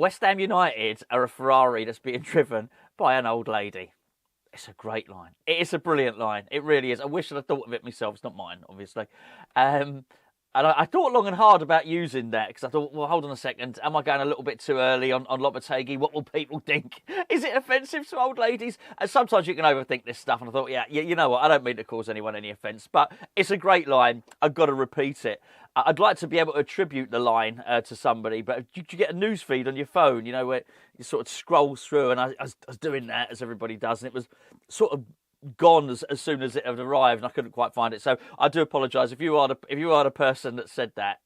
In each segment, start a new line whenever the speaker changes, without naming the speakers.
West Ham United are a Ferrari that's being driven by an old lady. It's a great line. It is a brilliant line. It really is. I wish I'd thought of it myself. It's not mine, obviously. And I thought long and hard about using that because I thought, well, hold on a second. Am I going a little bit too early on Lopetegui? What will people think? Is it offensive to old ladies? And sometimes you can overthink this stuff. And I thought, yeah, you know what? I don't mean to cause anyone any offence. But it's a great line. I've got to repeat it. I'd like to be able to attribute the line to somebody. But you get a news feed on your phone, you know, where you sort of scroll through. And I was doing that as everybody does. And it was sort of gone as soon as it had arrived, and I couldn't quite find it. So I do apologise if you are the person that said that.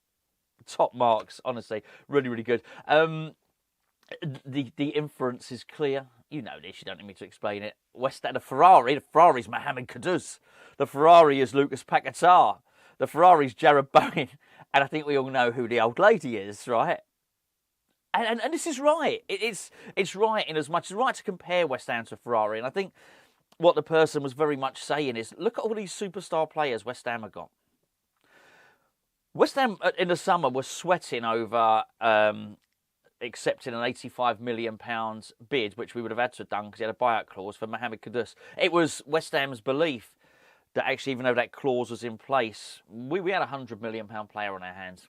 Top marks, honestly, really, really good. The inference is clear. You know this. You don't need me to explain it. West Ham, the Ferrari's Mohamed Kudus. The Ferrari is Lucas Paquetá. The Ferrari's Jarrod Bowen, and I think we all know who the old lady is, right? And this is right. It's right in as much as right to compare West Ham to Ferrari, and I think what the person was very much saying is, look at all these superstar players West Ham have got. West Ham in the summer were sweating over accepting an £85 million bid, which we would have had to have done because he had a buyout clause for Mohamed Kudus. It was West Ham's belief that actually, even though that clause was in place, we had a £100 million player on our hands.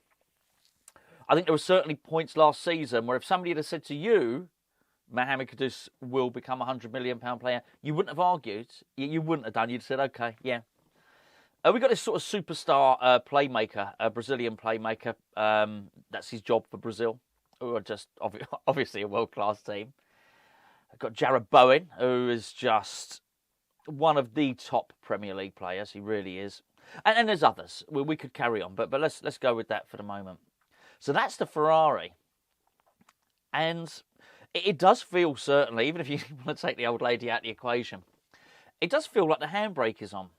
I think there were certainly points last season where if somebody had said to you, Mohamed Kudus will become a £100 million player, you wouldn't have argued. You wouldn't have done. You'd have said, okay, yeah. We got this sort of superstar playmaker, a Brazilian playmaker. That's his job for Brazil, who are just obviously a world-class team. I've got Jarrod Bowen, who is just one of the top Premier League players. He really is. And there's others. We could carry on, but let's go with that for the moment. So that's the Ferrari. And it does feel, certainly, even if you want to take the old lady out of the equation, it does feel like the handbrake is on.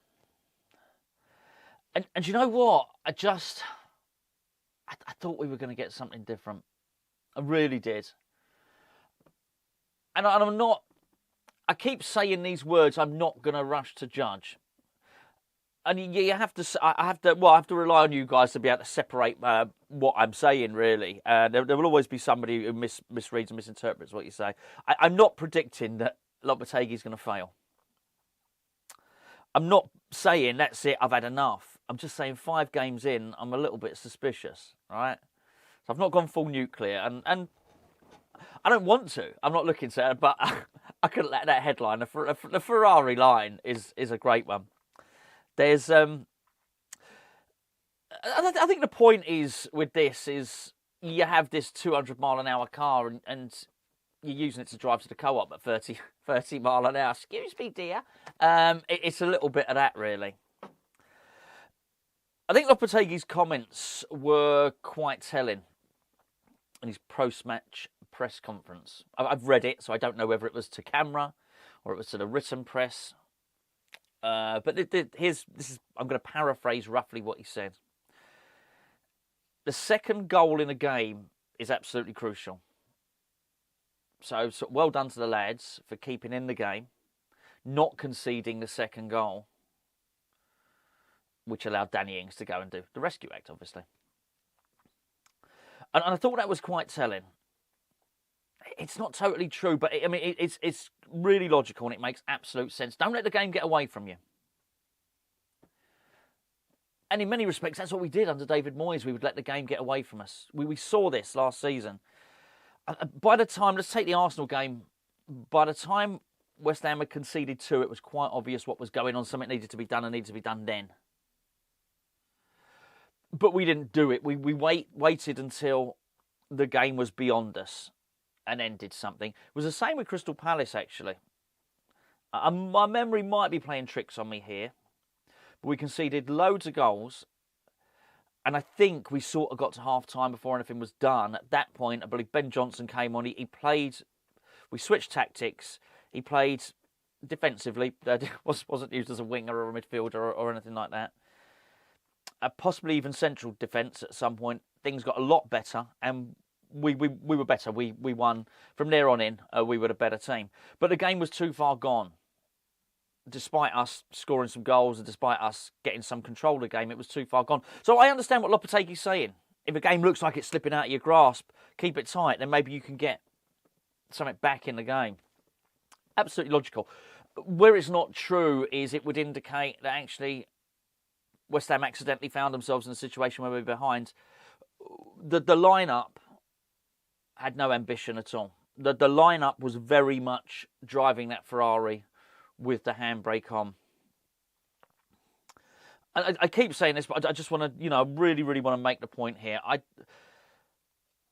And you know what? I thought we were going to get something different. I really did. And I'm not, I keep saying these words, I'm not going to rush to judge. And you have to, I have to rely on you guys to be able to separate what I'm saying, really. There will always be somebody who misreads and misinterprets what you say. I'm not predicting that Lopetegui is going to fail. I'm not saying, that's it, I've had enough. I'm just saying 5 games in, I'm a little bit suspicious, right? So I've not gone full nuclear, and I don't want to. I'm not looking to, but I couldn't let that headline. The Ferrari line is a great one. There's, I think the point is with this is you have this 200-mile-an-hour car and you're using it to drive to the co-op at 30 mile an hour. Excuse me, dear. It's a little bit of that, really. I think Lopetegui's comments were quite telling in his post-match press conference. I've read it, so I don't know whether it was to camera or it was to the written press. But I'm going to paraphrase roughly what he said. The second goal in a game is absolutely crucial. So well done to the lads for keeping in the game, not conceding the second goal, which allowed Danny Ings to go and do the rescue act, obviously. And I thought that was quite telling. It's not totally true, but it's really logical and it makes absolute sense. Don't let the game get away from you. And in many respects, that's what we did under David Moyes. We would let the game get away from us. We saw this last season. By the time, let's take the Arsenal game, by the time West Ham had conceded 2, it was quite obvious what was going on. Something needed to be done and needed to be done then. But we didn't do it. We waited until the game was beyond us and then did something. It was the same with Crystal Palace, actually. My memory might be playing tricks on me here. But we conceded loads of goals. And I think we sort of got to half-time before anything was done. At that point, I believe Ben Johnson came on. He played... We switched tactics. He played defensively. Wasn't used as a winger or a midfielder or anything like that. Possibly even central defence at some point. Things got a lot better, and we were better. We won. From there on in, we were the better team. But the game was too far gone. Despite us scoring some goals and despite us getting some control of the game, it was too far gone. So I understand what Lopetegui's saying. if a game looks like it's slipping out of your grasp, keep it tight. Then maybe you can get something back in the game. Absolutely logical. Where it's not true is it would indicate that actually West Ham accidentally found themselves in a situation where we were behind. The lineup had no ambition at all. The lineup was very much driving that Ferrari with the handbrake on. I keep saying this, but I just want to, I really, really want to make the point here.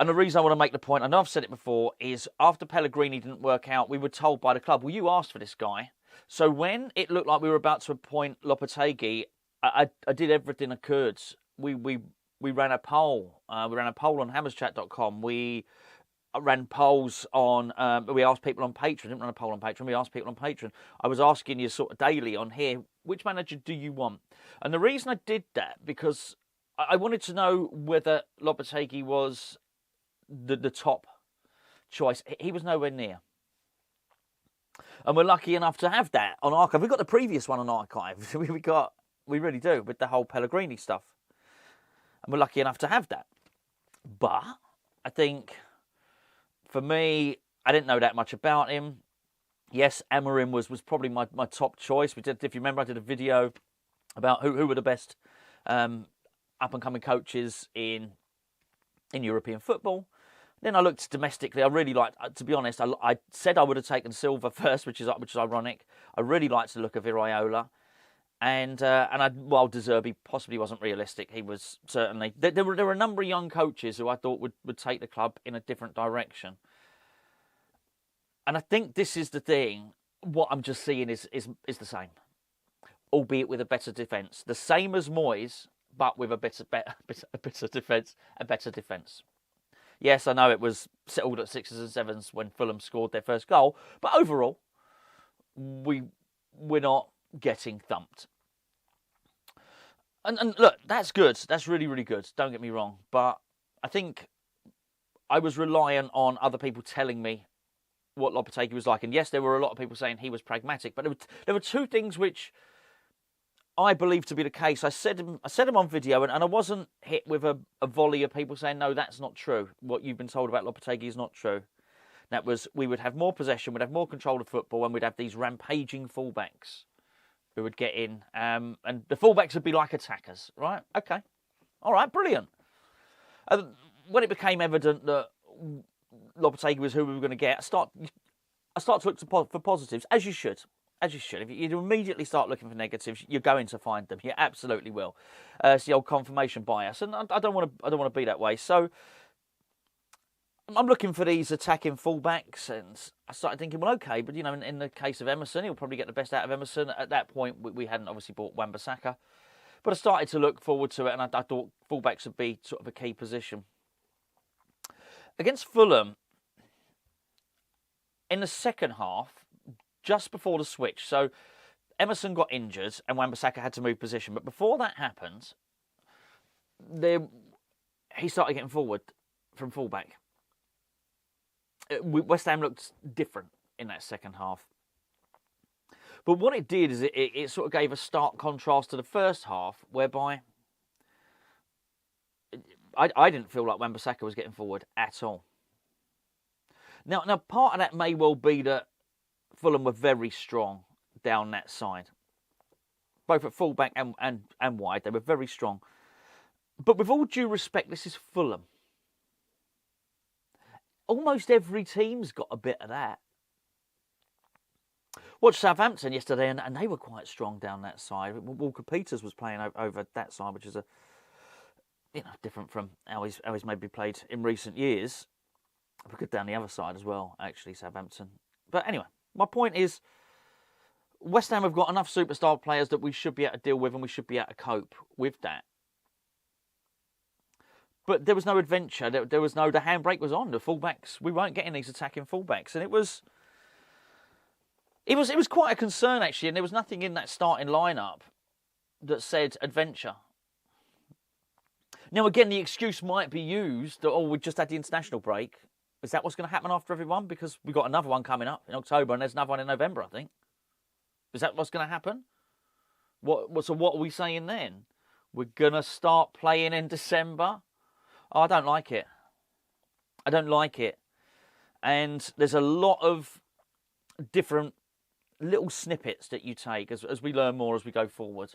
And the reason I want to make the point, I know I've said it before, is after Pellegrini didn't work out, we were told by the club, well, you asked for this guy. So when it looked like we were about to appoint Lopetegui, I did everything I could. We ran a poll. We ran a poll on hammerschat.com. We ran polls on, we asked people on Patreon. Didn't run a poll on Patreon. We asked people on Patreon. I was asking you sort of daily on here, which manager do you want? And the reason I did that, because I wanted to know whether Lopetegui was the top choice. He was nowhere near. And we're lucky enough to have that on archive. We've got the previous one on archive. We really do, with the whole Pellegrini stuff. And we're lucky enough to have that. But I think, for me, I didn't know that much about him. Yes, Amorim was probably my top choice. If you remember, I did a video about who were the best up-and-coming coaches in European football. Then I looked domestically. I really liked, to be honest, I said I would have taken Silva first, which is ironic. I really liked the look of Iraola. While De Zerbi possibly wasn't realistic, he was certainly... There were a number of young coaches who I thought would take the club in a different direction. And I think this is the thing. What I'm just seeing is the same, albeit with a better defence. The same as Moyes, but with a better defence, a better defence. Yes, I know it was settled at 6s and 7s when Fulham scored their first goal, but overall, we're not getting thumped. And look, that's good. That's really, really good. Don't get me wrong. But I think I was reliant on other people telling me what Lopetegui was like. And yes, there were a lot of people saying he was pragmatic. But there were two things which I believe to be the case. I said them on video, and I wasn't hit with a volley of people saying, no, that's not true. What you've been told about Lopetegui is not true. That was, we would have more possession, we'd have more control of football, and we'd have these rampaging fullbacks who would get in. And the fullbacks would be like attackers, right? Okay. All right, brilliant. When it became evident that Lopetegui was who we were going to get, I start to look for positives, as you should. As you should. If you immediately start looking for negatives, you're going to find them. You absolutely will. It's the old confirmation bias, and I don't want to be that way. So I'm looking for these attacking fullbacks, and I started thinking, well, okay, but in the case of Emerson, he'll probably get the best out of Emerson. At that point, we hadn't obviously bought Wan-Bissaka, but I started to look forward to it, and I thought fullbacks would be sort of a key position. Against Fulham, in the second half, just before the switch, so Emerson got injured and Wan-Bissaka had to move position. But before that happened, he started getting forward from fullback. West Ham looked different in that second half. But what it did is it sort of gave a stark contrast to the first half, whereby I didn't feel like Wan-Bissaka was getting forward at all. Now, part of that may well be that Fulham were very strong down that side. Both at fullback and wide, they were very strong. But with all due respect, this is Fulham. Almost every team's got a bit of that. Watched Southampton yesterday, and they were quite strong down that side. Walker Peters was playing over that side, which is different from how he's maybe played in recent years. But good down the other side as well, actually, Southampton. But anyway, my point is, West Ham have got enough superstar players that we should be able to deal with, and we should be able to cope with that. But there was no adventure. The handbrake was on. The fullbacks, we weren't getting these attacking fullbacks, and it was quite a concern actually. And there was nothing in that starting lineup that said adventure. Now again, the excuse might be used that we just had the international break. Is that what's going to happen after everyone? Because we've got another one coming up in October, and there's another one in November, I think. Is that what's going to happen? So what are we saying then? We're going to start playing in December? Oh, I don't like it. I don't like it. And there's a lot of different little snippets that you take as we learn more as we go forward.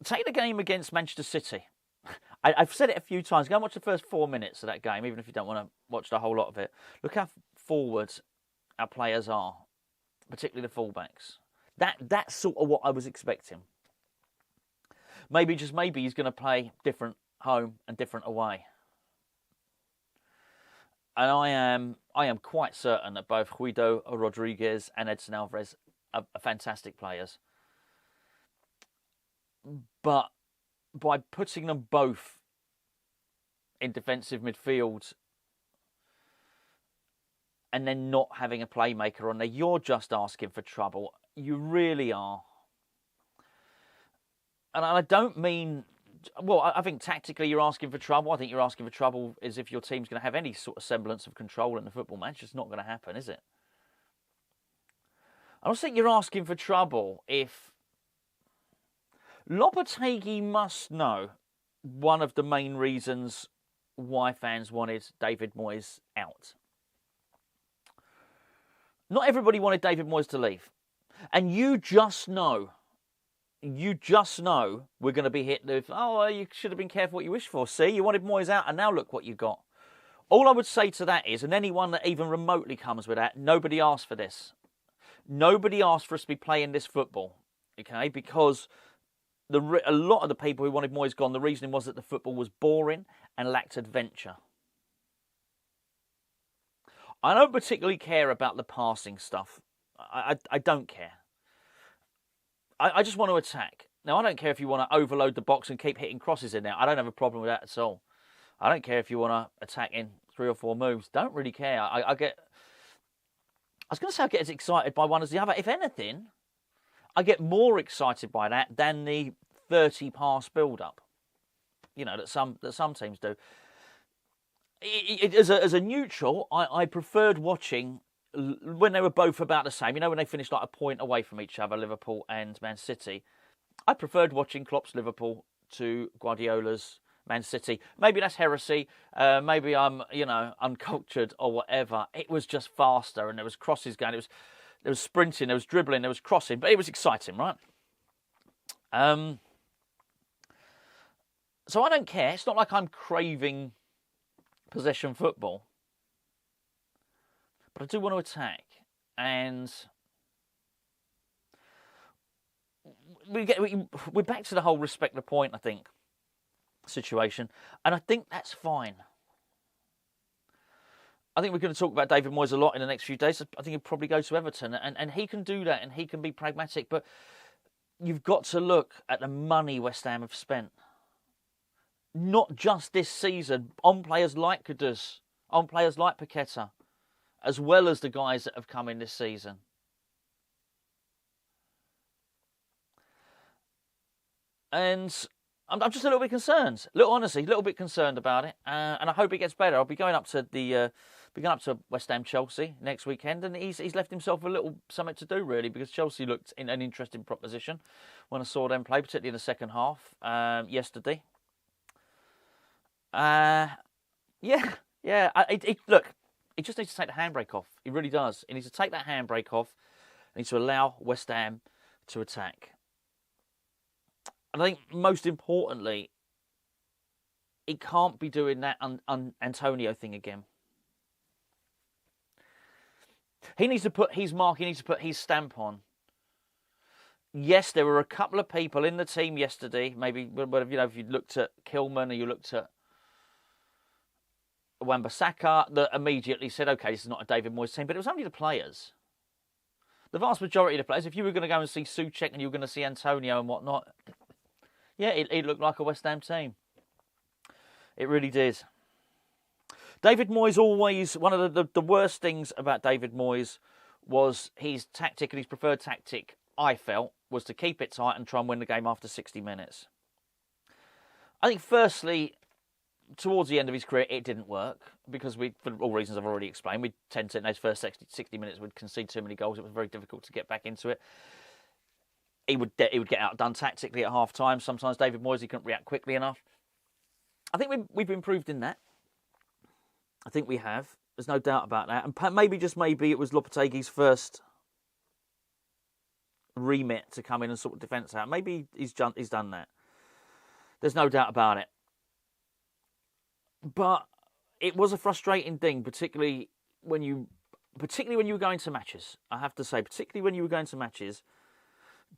Take the game against Manchester City. I've said it a few times. Go and watch the first 4 minutes of that game, even if you don't want to watch the whole lot of it. Look how forward our players are, particularly the fullbacks. That's sort of what I was expecting. Maybe, just maybe, he's going to play different home and different away. And I am quite certain that both Guido Rodriguez and Edson Alvarez are fantastic players. But by putting them both in defensive midfield and then not having a playmaker on there, you're just asking for trouble. You really are. And I don't mean... Well, I think tactically you're asking for trouble. I think you're asking for trouble as if your team's going to have any sort of semblance of control in the football match. It's not going to happen, is it? I don't think you're asking for trouble if... Lopetegui must know one of the main reasons why fans wanted David Moyes out. Not everybody wanted David Moyes to leave. And you just know we're going to be hit with, oh, you should have been careful what you wish for. See, you wanted Moyes out and now look what you got. All I would say to that is, and anyone that even remotely comes with that, nobody asked for this. Nobody asked for us to be playing this football, okay? Because a lot of the people who wanted Moyes gone, the reasoning was that the football was boring and lacked adventure. I don't particularly care about the passing stuff. I don't care. I just want to attack. Now, I don't care if you want to overload the box and keep hitting crosses in there. I don't have a problem with that at all. I don't care if you want to attack in 3 or 4 moves. Don't really care. I was going to say I get as excited by one as the other. If anything, I get more excited by that than the 30-pass build-up. You know, that some teams do. As a neutral, I preferred watching when they were both about the same. You know, when they finished like a point away from each other, Liverpool and Man City. I preferred watching Klopp's Liverpool to Guardiola's Man City. Maybe that's heresy. Maybe I'm, uncultured or whatever. It was just faster and there was crosses going. There was sprinting, there was dribbling, there was crossing. But it was exciting, right? So I don't care. It's not like I'm craving possession football. But I do want to attack. And we're back to the whole respect the point, I think, situation. And I think that's fine. I think we're going to talk about David Moyes a lot in the next few days. I think he'll probably go to Everton. And he can do that and he can be pragmatic. But you've got to look at the money West Ham have spent. Not just this season, on players like Kudus, on players like Paqueta, as well as the guys that have come in this season. And I'm just a little bit concerned. Honestly, a little bit concerned about it. And I hope it gets better. I'll be going up to West Ham Chelsea next weekend, and he's left himself a little something to do really, because Chelsea looked in an interesting proposition when I saw them play, particularly in the second half yesterday. Look, he just needs to take the handbrake off. He really does. He needs to take that handbrake off. He needs to allow West Ham to attack. And I think most importantly, he can't be doing that Antonio thing again. He needs to put his mark, he needs to put his stamp on. Yes, there were a couple of people in the team yesterday, maybe, if you looked at Kilman or you looked at Wan-Bissaka, that immediately said, okay, this is not a David Moyes team, but it was only the players. The vast majority of the players, if you were going to go and see Souček and you were going to see Antonio and whatnot, yeah, it looked like a West Ham team. It really did. David Moyes always, one of the worst things about David Moyes was his tactic, and his preferred tactic, I felt, was to keep it tight and try and win the game after 60 minutes. I think firstly, towards the end of his career, it didn't work because for all reasons I've already explained, we tend to, in those first 60 minutes, we'd concede too many goals. It was very difficult to get back into it. He would get outdone tactically at half-time. Sometimes David Moyes, he couldn't react quickly enough. I think we've improved in that. I think we have. There's no doubt about that. And maybe, just maybe, it was Lopetegui's first remit to come in and sort of defence out. Maybe he's done that. There's no doubt about it. But it was a frustrating thing, particularly when you were going to matches. I have to say, particularly when you were going to matches,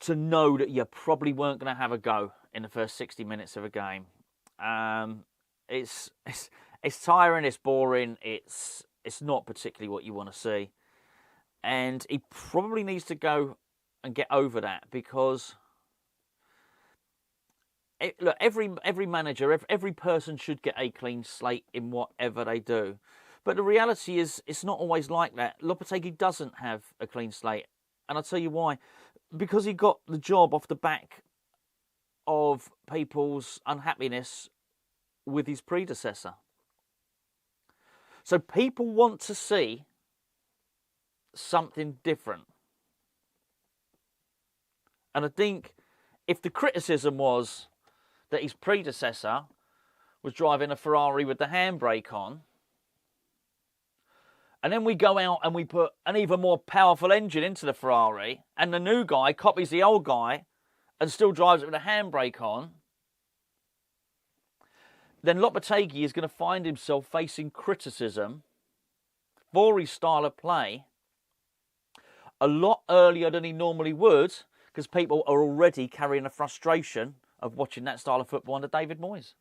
to know that you probably weren't going to have a go in the first 60 minutes of a game. It's tiring, it's boring, it's not particularly what you want to see. And he probably needs to go and get over that, because look, every manager, every person should get a clean slate in whatever they do. But the reality is, it's not always like that. Lopetegui doesn't have a clean slate. And I'll tell you why. Because he got the job off the back of people's unhappiness with his predecessor. So people want to see something different. And I think if the criticism was that his predecessor was driving a Ferrari with the handbrake on, and then we go out and we put an even more powerful engine into the Ferrari, and the new guy copies the old guy and still drives it with a handbrake on, then Lopetegui is going to find himself facing criticism for his style of play a lot earlier than he normally would, because people are already carrying a frustration of watching that style of football under David Moyes.